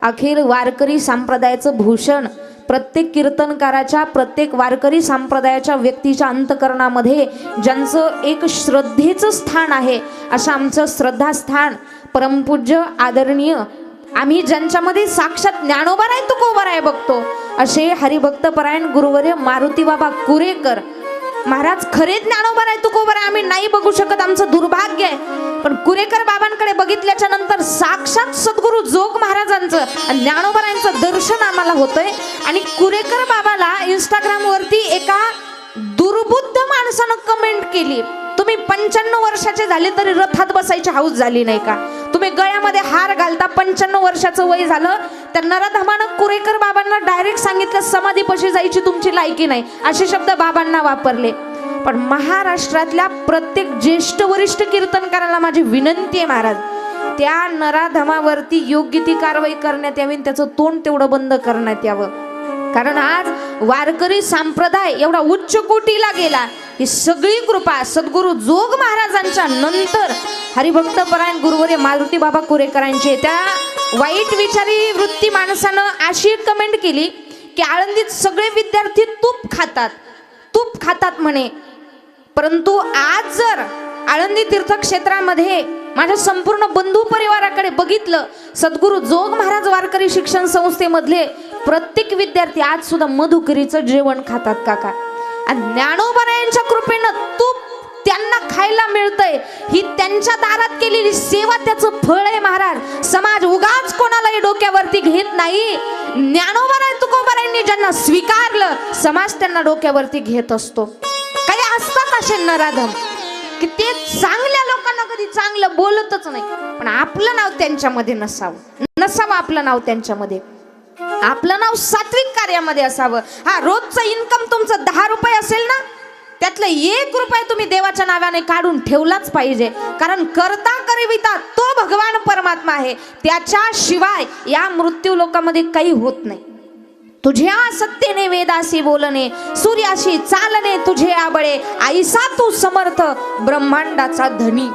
अखिल वारकरी संप्रदायाचं भूषण प्रत्येक कीर्तनकाराच्या, प्रत्येक वारकरी संप्रदायाच्या व्यक्तीच्या अंतकरणामध्ये ज्यांचं एक श्रद्धेचं स्थान आहे, असं आमचं श्रद्धास्थान परमपूज्य आदरणीय आम्ही ज्यांच्यामध्ये साक्षात ज्ञानोबाराय तुकोबाराय बघतो असे हरिभक्तपरायण गुरुवर्य मारुती बाबा कुरेकर महाराज खरे ज्ञानोबाराय तुकोबाराय आम्ही नाही बघू शकत, आमचं दुर्भाग्य आहे. पण कुरेकर बाबांकडे बघितल्याच्या नंतर साक्षात सद्गुरु जोग महाराजांचं ज्ञानोबारायांचं दर्शन आम्हाला होतंय. आणि कुरेकर बाबाला इंस्टाग्राम वरती एका दुर्बुद्ध माणसानं कमेंट केली, तुम्ही 95 वर्षाचे झाले तरी रथात बसायची हौस झाली नाही का? तुम्ही गळ्यामध्ये हार घालता, 95 वर्षाचं वय झालं. तर नराधमानं कुरेकर बाबांना डायरेक्ट सांगितलं समाधीपाशी जायची तुमची लायकी नाही, असे शब्द बाबांना वापरले. पण महाराष्ट्रातल्या प्रत्येक ज्येष्ठ वरिष्ठ कीर्तनकाराला माझी विनंती आहे महाराज, त्या नराधमावरती योग्य ती कारवाई करण्यात यावी, त्याचं तोंड तेवढं बंद करण्यात यावं. कारण आज वारकरी संप्रदाय एवढा उच्च कोटीला गेला, ही सगळी कृपा सद्गुरु जोग महाराजांच्या नंतर हरिभक्तपरायण गुरुवर्य मारुती बाबा कुरेकरांची. त्या वाईट विचारी वृत्ती माणसानं अशी कमेंट केली की आळंदीत सगळे विद्यार्थी तूप खातात म्हणे. परंतु आज जर आळंदी तीर्थक्षेत्रामध्ये माझ्या संपूर्ण बंधू परिवाराकडे बघितलं, सद्गुरु जोग महाराज वारकरी शिक्षण संस्थेमधले प्रत्येक विद्यार्थी आज सुद्धा मधुकरीचं जेवण खातात काका. आणि ज्ञानोबारायांच्या कृपेनं तूप त्यांना खायला मिळतंय, ही त्यांच्या दारात केलेली सेवा त्याचं फळ आहे महाराज. समाज उगाच कोणालाही डोक्यावरती घेत नाही. ज्ञानोबाराय तुकोबारायांनी ज्यांना स्वीकारलं, समाज त्यांना डोक्यावरती घेत असतो. काही असतात असे नराधम की ते चांगल्या लोकांना कधी चांगलं बोलतच नाही, पण आपलं नाव त्यांच्यामध्ये नसावं आपलं नाव त्यांच्यामध्ये, आपलं नाव सात्विक कार्यामध्ये असावं. हा, रोजचं इन्कम तुमचं 10 रुपये असेल ना, त्यातलं 1 रुपया तुम्ही देवाच्या नावाने काढून ठेवलाच पाहिजे. कारण करता करविता तो भगवान परमात्मा आहे, त्याच्याशिवाय या मृत्यू लोकांमध्ये काही होत नाही. तुझ्या सत्तेने वेदासी बोलणे, सूर्याशी चालणे तुझे आबळे, ऐसा तू समर्थ ब्रह्मांडाचा धनी.